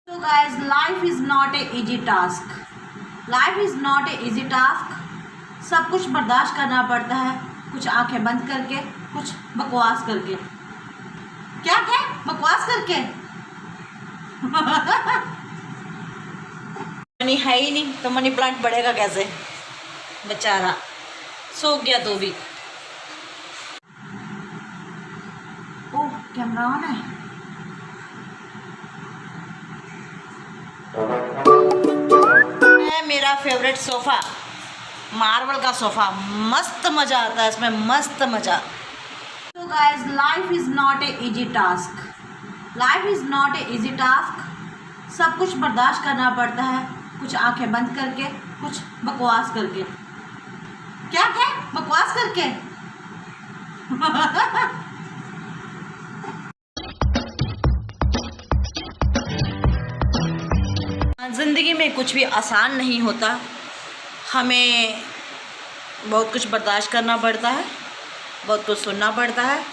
So guys, life is not a easy task. Life is not a easy task. सब कुछ बर्दाश्त करना पड़ता है, कुछ आंखें बंद करके, कुछ बकवास करके। क्या क्या बकवास करके? मनी है ही नहीं तो मनी प्लांट बढ़ेगा कैसे? बेचारा सूख गया तो भी। ओह, कैमरा ऑन है। मेरा फेवरेट सोफा, मार्बल का सोफा, मस्त मजा आता है इसमें, मस्त मजा। तो guys, life is not a easy task. Life is not a easy task. सब कुछ बर्दाश्त करना पड़ता है, कुछ आंखें बंद करके, कुछ बकवास करके। क्या क्या बकवास करके? ज़िंदगी में कुछ भी आसान नहीं होता, हमें बहुत कुछ बर्दाश्त करना पड़ता है, बहुत कुछ सुनना पड़ता है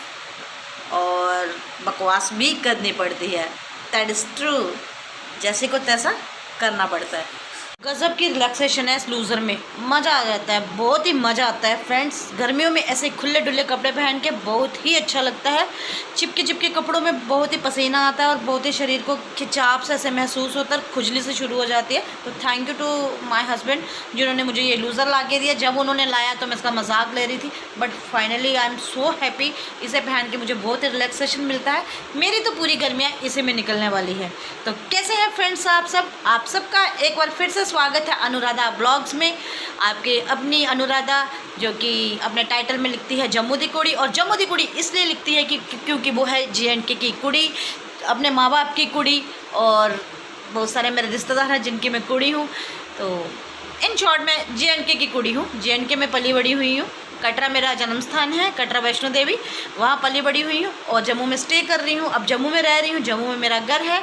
और बकवास भी करनी पड़ती है। That is true. जैसे को तैसा करना पड़ता है। गज़ब की रिलैक्सेशन है इस लूज़र में, मज़ा आ जाता है, बहुत ही मज़ा आता है फ्रेंड्स। गर्मियों में ऐसे खुले डुले कपड़े पहन के बहुत ही अच्छा लगता है। चिपके चिपके कपड़ों में बहुत ही पसीना आता है और बहुत ही शरीर को खिंचाव से ऐसे महसूस होता है, खुजली से शुरू हो जाती है। तो thank you to my husband जिन्होंने मुझे ये लूज़र ला के दिया। जब उन्होंने लाया तो मैं इसका मजाक ले रही थी, but finally I am so happy. इसे पहन के मुझे बहुत ही रिलैक्सेशन मिलता है। मेरी तो पूरी गर्मियाँ इसी में निकलने वाली है। तो कैसे हैं फ्रेंड्स आप सब? आप सबका एक बार फिर से स्वागत है अनुराधा ब्लॉग्स में। आपके अपनी अनुराधा, जो कि अपने टाइटल में लिखती है जम्मू दी कुड़ी, और जम्मू दी कुड़ी इसलिए लिखती है कि क्योंकि वो है JNK की कुड़ी, अपने माँ बाप की कुड़ी, और बहुत सारे मेरे रिश्तेदार हैं जिनकी मैं कुड़ी हूँ। तो इन शॉर्ट मैं JNK की कुड़ी हूँ। JNK में पली बड़ी हुई हूँ। कटरा मेरा जन्म स्थान है, कटरा वैष्णो देवी, वहाँ पली बड़ी हुई हूँ और जम्मू में स्टे कर रही हूँ। अब जम्मू में रह रही हूँ, जम्मू में मेरा घर है,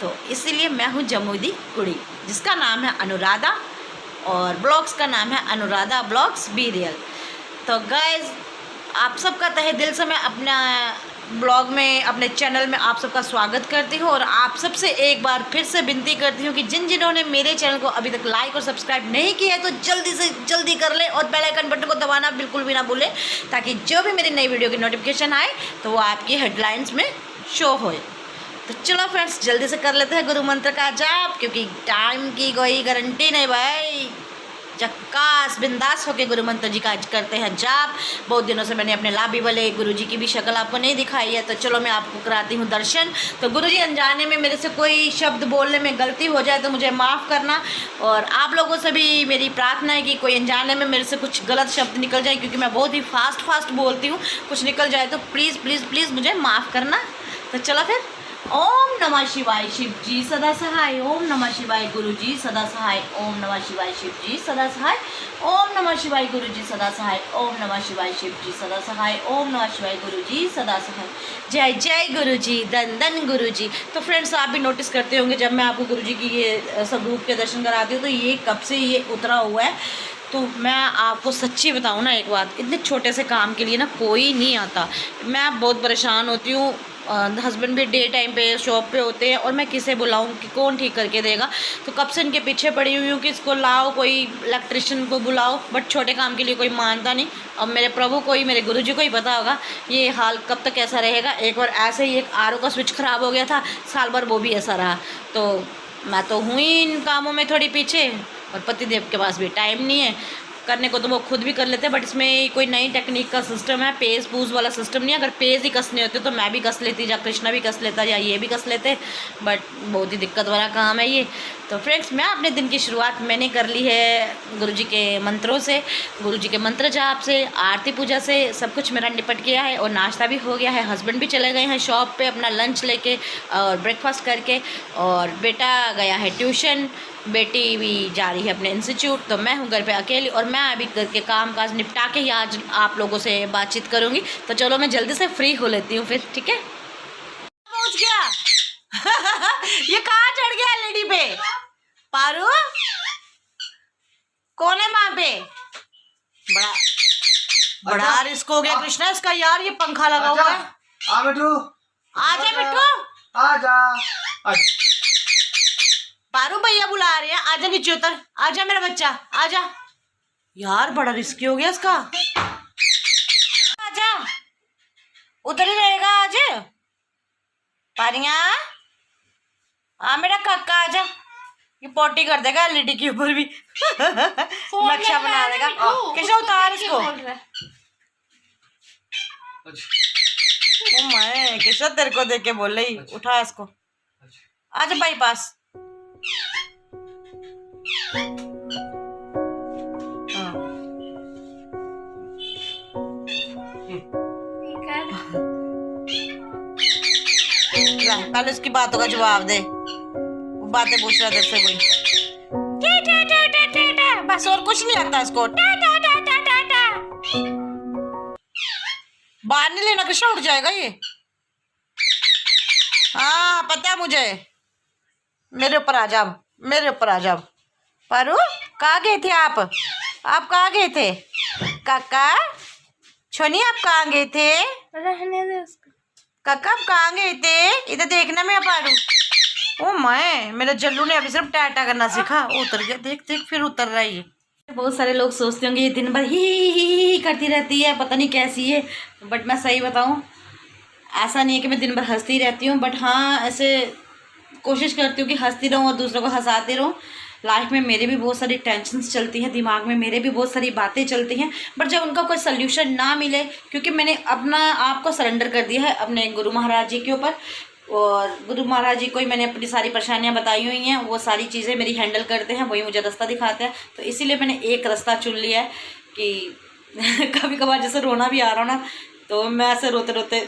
तो इसीलिए मैं हूँ जम्मू दी कुड़ी, जिसका नाम है अनुराधा और ब्लॉग्स का नाम है अनुराधा ब्लॉग्स बी रियल। तो गाइज, आप सबका तहे दिल से मैं अपना ब्लॉग में, अपने चैनल में आप सबका स्वागत करती हूँ। और आप सबसे एक बार फिर से विनती करती हूँ कि जिन्होंने मेरे चैनल को अभी तक लाइक और सब्सक्राइब नहीं किया है तो जल्दी से जल्दी कर ले और बेल आइकन बटन को दबाना बिल्कुल भी ना भूलें, ताकि जो भी मेरी नई वीडियो की नोटिफिकेशन आए तो वो आपकी हेडलाइंस में शो होए। तो चलो फ्रेंड्स, जल्दी से कर लेते हैं गुरु मंत्र का जाप, क्योंकि टाइम की कोई गारंटी नहीं भाई। चक्कास बिंदास होके गुरु मंत्र जी का करते हैं जाप। बहुत दिनों से मैंने अपने लाभी वाले गुरु जी की भी शक्ल आपको नहीं दिखाई है, तो चलो मैं आपको कराती हूँ दर्शन। तो गुरु जी, अनजाने में मेरे से कोई शब्द बोलने में गलती हो जाए तो मुझे माफ़ करना। और आप लोगों से भी मेरी प्रार्थना है कि कोई अनजाने में मेरे से कुछ गलत शब्द निकल जाए, क्योंकि मैं बहुत ही फास्ट बोलती हूँ, कुछ निकल जाए तो प्लीज़ प्लीज़ प्लीज़ मुझे माफ़ करना। तो चलो फिर, ओम नमः शिवाय शिव जी सदा सहाय, ओम नमः शिवाय गुरु जी सदा सहाय, ओम नमः शिवाय शिव जी सदा सहाय, ओम नमः शिवाय गुरु जी सदा सहाय, ओम नमः शिवाय शिव जी सदा सहाय, ओम नमः शिवाय गुरु जी सदा सहाय। जय जय गुरु जी, धन धन गुरु जी। तो फ्रेंड्स, आप भी नोटिस करते होंगे जब मैं आपको गुरु जी की ये स्वरूप के दर्शन कराती हूँ तो ये कब से ये उतरा हुआ है। तो मैं आपको सच्ची बताऊँ ना एक बात, इतने छोटे से काम के लिए ना कोई नहीं आता। मैं बहुत परेशान होती हूँ। हस्बैंड भी डे टाइम पे शॉप पे होते हैं और मैं किसे बुलाऊं कि कौन ठीक करके देगा। तो कब से इनके पीछे पड़ी हुई हूँ कि इसको लाओ, कोई इलेक्ट्रिशियन को बुलाओ, बट छोटे काम के लिए कोई मानता नहीं। अब मेरे प्रभु को ही, मेरे गुरुजी को ही पता होगा ये हाल कब तक ऐसा रहेगा। एक बार ऐसे ही एक RO का स्विच ख़राब हो गया था, साल भर वो भी ऐसा रहा। तो मैं तो हुई इन कामों में थोड़ी पीछे, और पतिदेव के पास भी टाइम नहीं है करने को, तो वो खुद भी कर लेते हैं। बट इसमें कोई नई टेक्निक का सिस्टम है, पेज पूज वाला सिस्टम नहीं है। अगर पेज ही कसने होते तो मैं भी कस लेती, या कृष्णा भी कस लेता, या ये भी कस लेते, बट बहुत ही दिक्कत वाला काम है ये। तो फ्रेंड्स, मैं अपने दिन की शुरुआत मैंने कर ली है गुरुजी के मंत्रों से, गुरुजी के मंत्र जाप से, आरती पूजा से, सब कुछ मेरा निपट गया है और नाश्ता भी हो गया है। हस्बैंड भी चले गए हैं शॉप पे अपना लंच लेके और ब्रेकफास्ट करके, और बेटा गया है ट्यूशन, बेटी भी जा रही है अपने इंस्टीट्यूट। तो मैं हूँ घर पे अकेली और मैं अभी घर के काम काज निपटा के ही आज आप लोगों से बातचीत करूँगी। तो चलो मैं जल्दी से फ्री हो लेती हूँ फिर, ठीक है। पहुँच गया ये कहाँ चढ़ गया लेडी पे? पारू कौन है वहाँ पे? बड़ा रिस्क हो गया कृष्णा इसका यार, ये पंखा लगा हुआ है। आ मिठू, आजा मिठू। आजा। पारू भैया बुला रहे हैं, आजा नीचे उतर, आजा मेरा बच्चा, आजा। यार बड़ा रिस्की हो गया इसका। आजा, उधर ही रहेगा आज। पारिया, आ मेरा काका आजा। ये पोटी कर देगा एलईडी के ऊपर भी। नक्शा बना देगा। कैसे उतार इसको। ओ मैं कैसे तेरे को देख के बोल रही, उठा इसको, आजा बाईपास। पहले उसकी बातों का जवाब दे, वो बातें पूछ रहा है तेरे से कोई। बस और कुछ नहीं लगता इसको। बाहर नहीं लेना कृष्णा, उठ जाएगा ये। हाँ पता है मुझे। मेरे ऊपर आ जाओ, मेरे ऊपर आ जाओ। पारू कहाँ गए थे आप कहाँ गए थे काका? छोनी आप कहाँ गए थे? रहने दे उसको। काका आप कहाँ गए थे? इधर देखना मैं पारू। ओ मैं, मेरा जल्लू ने अभी सिर्फ टाटा करना सीखा, उतर गया। देख देख फिर उतर रहा है ये। बहुत सारे लोग सोचते होंगे ये दिन भर ही करती रहती है, पता नहीं कैसी है। बट मैं सही बताऊँ, ऐसा नहीं है कि मैं दिन भर हंसती रहती हूँ, बट हाँ ऐसे कोशिश करती हूँ कि हंसती रहूँ और दूसरों को हंसाती रहूँ। लाइफ में मेरे भी बहुत सारी टेंशन्स चलती हैं, दिमाग में मेरे भी बहुत सारी बातें चलती हैं, बट जब उनका कोई सल्यूशन ना मिले, क्योंकि मैंने अपना आप को सरेंडर कर दिया है अपने गुरु महाराज जी के ऊपर, और गुरु महाराज जी को ही मैंने अपनी सारी परेशानियां बताई हुई हैं, वो सारी चीज़ें मेरी हैंडल करते हैं, वही मुझे रास्ता दिखाते हैं। तो इसीलिए मैंने एक रास्ता चुन लिया है कि कभी कभार जैसे रोना भी आ रहा हो ना, तो मैं ऐसे रोते रोते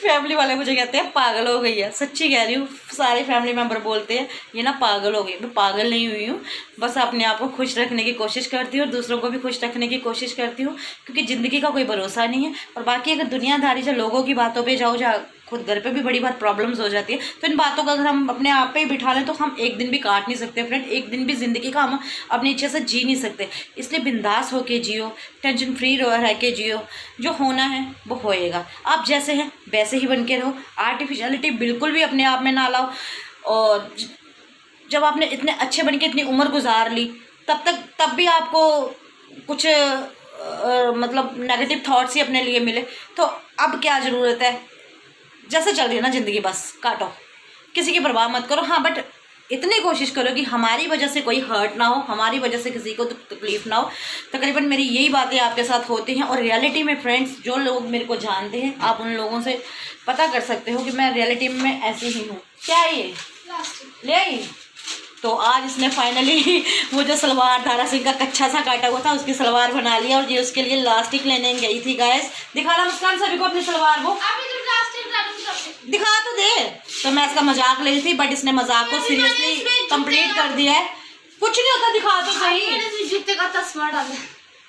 फैमिली वाले मुझे कहते हैं पागल हो गई है। सच्ची कह रही हूँ, सारे फैमिली मेम्बर बोलते हैं ये ना पागल हो गई। मैं पागल नहीं हुई हूँ, बस अपने आप को खुश रखने की कोशिश करती हूँ और दूसरों को भी खुश रखने की कोशिश करती हूँ, क्योंकि ज़िंदगी का कोई भरोसा नहीं है। और बाकी अगर दुनियादारी से लोगों की बातों पे जाओ, जा खुद घर पे भी बड़ी बार प्रॉब्लम्स हो जाती है, तो इन बातों का अगर हम अपने आप पे ही बिठा लें तो हम एक दिन भी काट नहीं सकते फ्रेंड, एक दिन भी ज़िंदगी का हम अपनी इच्छा से जी नहीं सकते। इसलिए बिंदास होके जियो, टेंशन फ्री रह के जियो, जो होना है वो होएगा। आप जैसे हैं वैसे ही बन के रहो, आर्टिफिशियलिटी बिल्कुल भी अपने आप में ना लाओ। और जब आपने इतने अच्छे बन के इतनी उम्र गुजार ली, तब भी आपको कुछ मतलब नेगेटिव थॉट्स ही अपने लिए मिले, तो अब क्या ज़रूरत है। जैसे चल रही है ना ज़िंदगी, बस काटो, किसी की परवाह मत करो। हाँ बट इतनी कोशिश करो कि हमारी वजह से कोई हर्ट ना हो, हमारी वजह से किसी को तकलीफ ना हो। तकरीबन मेरी यही बातें आपके साथ होती हैं। और रियलिटी में फ्रेंड्स, जो लोग मेरे को जानते हैं, आप उन लोगों से पता कर सकते हो कि मैं रियलिटी में ऐसी ही हूँ। क्या है ये ले आई? तो आज इसने फाइनली वो जो सलवार दारा सिंह का कच्चा सा काटा हुआ था, उसकी सलवार बना लिया, और ये उसके लिए लास्टिक लेने गई थी गाइस। दिखाना मुस्कान सभी को अपनी सलवार को, दिखा तो दे। तो मैं इसका मजाक ले रही थी, बट इसने मजाक को सीरियसली कंप्लीट कर दिया है। कुछ नहीं होता, दिखा तो सही। जूते का तस्मा डाले,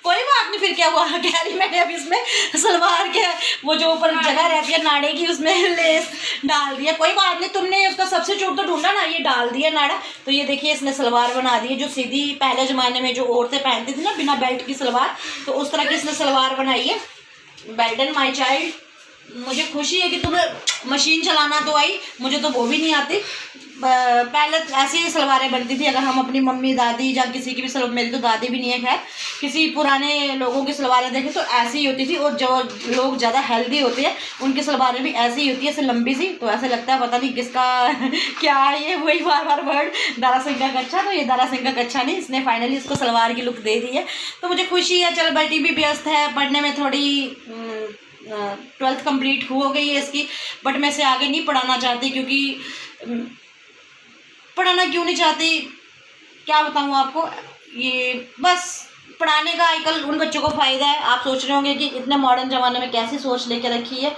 कोई बात नहीं, फिर क्या हुआ, कह रही मैंने अभी इसमें सलवार के वो जो ऊपर जगह रहती है नाड़े की, उसमें लेस डाल दिया। कोई बात नहीं, तुमने उसका सब्स्टिट्यूट तो ढूंढा ना, ये डाल दिया नाड़ा। तो ये देखिए इसने सलवार बना दी है, जो सीधी पहले ज़माने में जो औरतें पहनती थी ना बिना बेल्ट की सलवार, तो उस तरह की इसने सलवार बनाई है। Well done my child. मुझे खुशी है कि तुम्हें मशीन चलाना तो आई, मुझे तो वो भी नहीं आती। पहले ऐसी ही सलवारें बनती थी। अगर हम अपनी मम्मी दादी या किसी की भी सलवार, मेरी तो दादी भी नहीं है खैर, किसी पुराने लोगों की सलवारें देखें तो ऐसी ही होती थी। और जो लोग ज़्यादा हेल्दी होते हैं उनकी सलवारें भी ऐसी ही होती है, ऐसे लंबी सी। तो ऐसे लगता है पता नहीं किसका क्या है ये, वही बार बार वर्ड, दारा सिंह का कच्चा। तो ये दारा सिंह का कच्चा नहीं, इसने फाइनली इसको सलवार की लुक दे दी है। तो मुझे खुशी है। चल बेटी भी व्यस्त है पढ़ने में, थोड़ी 12th कंप्लीट हो गई है इसकी, बट मैं इसे आगे नहीं पढ़ाना चाहती। क्योंकि पढ़ाना क्यों नहीं चाहती, क्या बताऊँ आपको, ये बस पढ़ाने का आजकल उन बच्चों को फ़ायदा है। आप सोच रहे होंगे कि इतने मॉडर्न ज़माने में कैसी सोच लेके रखी है।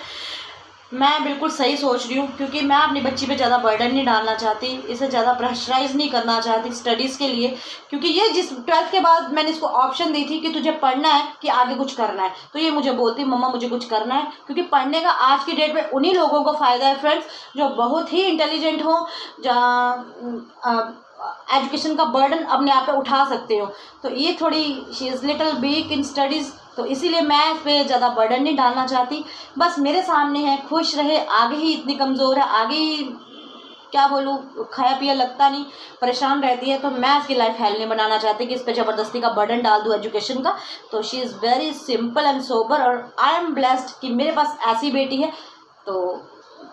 मैं बिल्कुल सही सोच रही हूँ, क्योंकि मैं अपनी बच्ची पे ज़्यादा बर्डन नहीं डालना चाहती, इसे ज़्यादा प्रेशराइज़ नहीं करना चाहती स्टडीज़ के लिए। क्योंकि ये जिस 12th के बाद मैंने इसको ऑप्शन दी थी कि तुझे पढ़ना है कि आगे कुछ करना है, तो ये मुझे बोलती मम्मा मुझे कुछ करना है। क्योंकि पढ़ने का आज की डेट में उन्हीं लोगों को फ़ायदा है फ्रेंड्स, जो बहुत ही इंटेलिजेंट हो, जहाँ एजुकेशन का बर्डन अपने आप पे उठा सकते हो। तो ये थोड़ी she is little week in studies, तो इसीलिए मैं इस पर ज़्यादा बर्डन नहीं डालना चाहती। बस मेरे सामने है, खुश रहे, आगे ही इतनी कमज़ोर है, आगे ही क्या बोलूँ, खाया पिया लगता नहीं, परेशान रहती है, तो मैं इसकी लाइफ हेल नहीं बनाना चाहती कि इस पर ज़बरदस्ती का बर्डन डाल दूँ एजुकेशन का। तो she is very simple and sober, और आई एम ब्लेस्ड कि मेरे पास ऐसी बेटी है। तो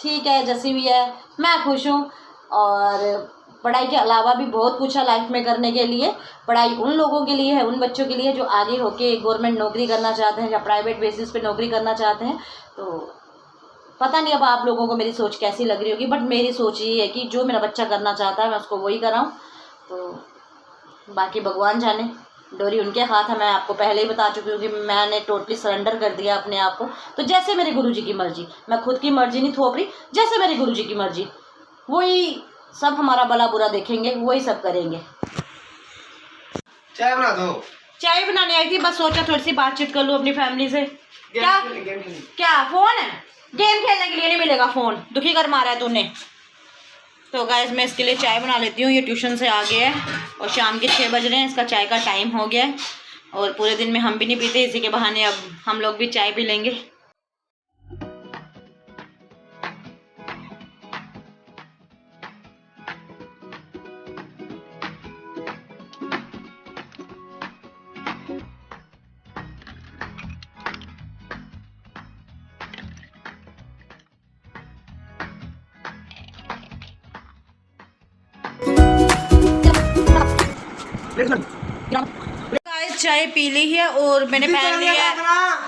ठीक है, जैसी भी है मैं खुश हूँ। और पढ़ाई के अलावा भी बहुत कुछ है लाइफ में करने के लिए। पढ़ाई उन लोगों के लिए है, उन बच्चों के लिए जो आगे होके गवर्नमेंट नौकरी करना चाहते हैं या प्राइवेट बेसिस पे नौकरी करना चाहते हैं। तो पता नहीं अब आप लोगों को मेरी सोच कैसी लग रही होगी, बट मेरी सोच ये है कि जो मेरा बच्चा करना चाहता है मैं उसको वही कराऊँ। तो बाकी भगवान जाने, डोरी उनके हाथ है। मैं आपको पहले ही बता चुकी हूँ कि मैंने टोटली सरेंडर कर दिया अपने आप को। तो जैसे मेरे गुरुजी की मर्जी, मैं खुद की मर्जी नहीं थोप रही, जैसे मेरे गुरुजी की मर्जी वही सब हमारा भला बुरा देखेंगे, वही सब करेंगे। चाय बना दो। चाय बनाने आई थी, बस सोचा थोड़ी सी बातचीत कर लूँ अपनी फैमिली से। क्या फोन है? गेम खेलने के लिए नहीं मिलेगा फोन, दुखी कर मारा है तूने। तो गाइस मैं इसके लिए चाय बना लेती हूँ। ये ट्यूशन से आ गया है और शाम के 6 बज रहे हैं, इसका चाय का टाइम हो गया है। और पूरे दिन में हम भी नहीं पीते, इसी के बहाने अब हम लोग भी चाय पी लेंगे। गाइस चाय पी ली है और मैंने पहन लिया है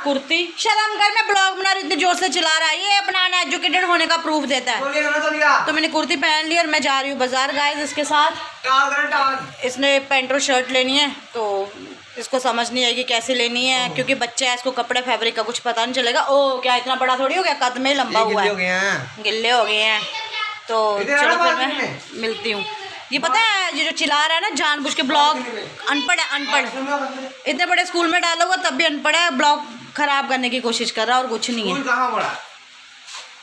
कुर्ती। शर्म कर, मैं ब्लॉग बना रही हूँ, इतने जोर से चला रहा है। ये अपना एजुकेटेड होने का प्रूफ देता है। तो मैंने कुर्ती पहन ली और मैं जा रही हूँ बाजार गाइस इसके साथ। इसने पैंट और शर्ट लेनी है, तो इसको समझ नहीं आएगी कैसे लेनी है, क्योंकि बच्चा है, इसको कपड़े फैब्रिक का कुछ पता नहीं चलेगा। ओ क्या इतना बड़ा थोड़ी हो गया, कद में लंबा हुआ है, गिल्ले हो गए हैं। तो चलो फिर मैं मिलती हूँ। ये पता है ये जो चिल्ला रहा है ना जानबूझ के, ब्लॉग अनपढ़ है, अनपढ़। इतने बड़े स्कूल में डाला हुआ तब भी अनपढ़ है, ब्लॉग खराब करने की कोशिश कर रहा है और कुछ नहीं है। कहाँ बड़ा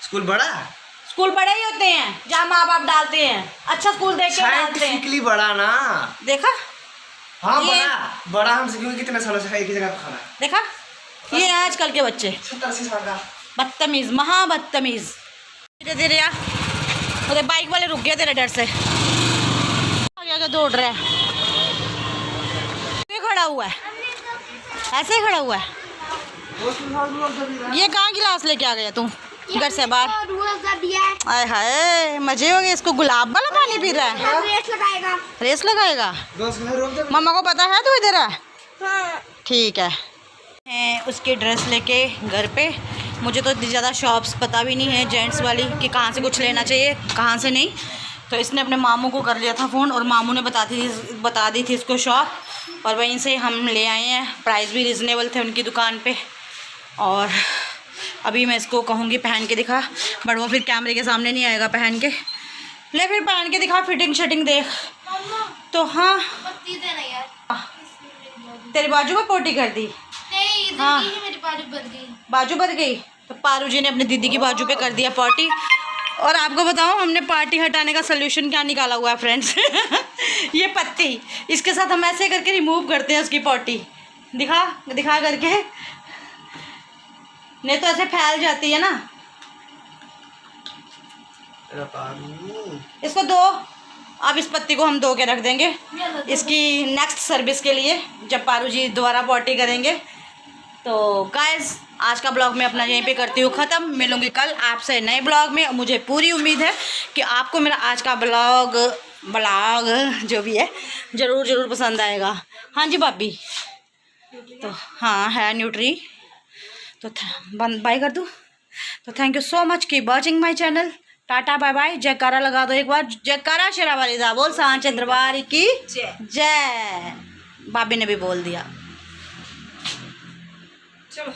स्कूल? बड़ा स्कूल बड़े ही होते हैं जहाँ माँ बाप डालते हैं, अच्छा स्कूल देख के डालते हैं। बड़ा ना देखा? हाँ बड़ा हम सीखेंगे कितने सालों से एक ही जगह खाना है। देखा ये है आजकल के बच्चे, 70-80 साल का बदतमीज, महा बदतमीज। धीरे धीरे यार, अरे बाइक वाले रुक गए तेरे डर से। क्या दौड़ रहा है, ये खड़ा हुआ है, ऐसे ही खड़ा हुआ है। ये कहाँ गिलास लेके आ गया तू घर से बाहर? आय हाय मजे हो गए। इसको गुलाब वाला पानी पी रहा है, रेस लगाएगा। मम्मा को पता है तू इधर है? ठीक है। उसकी ड्रेस लेके घर पे, मुझे तो इतनी ज़्यादा शॉप्स पता भी नहीं है जेंट्स वाली कि कहाँ से कुछ लेना चाहिए कहाँ से नहीं। तो इसने अपने मामू को कर लिया था फ़ोन और मामू ने बता दी थी इसको शॉप, और वहीं से हम ले आए हैं। प्राइस भी रिजनेबल थे उनकी दुकान पे। और अभी मैं इसको कहूँगी पहन के दिखा, बट वो फिर कैमरे के सामने नहीं आएगा पहन के। ले फिर पहन के दिखा, फिटिंग शटिंग देख। तो हाँ तेरी बाजू में पोटी कर दी? हाँ बाजू भर गई। तो पारू जी ने अपनी दीदी की बाजू पे कर दिया पार्टी। और आपको बताऊं हमने पार्टी हटाने का सोल्यूशन क्या निकाला हुआ है फ्रेंड्स। ये पत्ती, इसके साथ हम ऐसे करके रिमूव करते हैं उसकी पार्टी। दिखा करके, नहीं तो ऐसे फैल जाती है ना। इसको दो, अब इस पत्ती को हम धो के रख देंगे इसकी नेक्स्ट सर्विस के लिए, जब पारू जी दोबारा पार्टी करेंगे। तो गाइस आज का ब्लॉग मैं अपना यहीं पे करती हूँ ख़त्म। मिलूँगी कल आपसे नए ब्लॉग में। मुझे पूरी उम्मीद है कि आपको मेरा आज का ब्लॉग जो भी है ज़रूर पसंद आएगा। हाँ जी भाभी, तो हाँ है न्यूट्री। तो बाय कर दूँ। तो थैंक यू सो मच की वॉचिंग माई चैनल। टाटा बाय बाय। जयकारा लगा दो एक बार, जयकारा शेरावाली दा बोल, सांचे दरबार की जय। भाभी ने भी बोल दिया। चलो।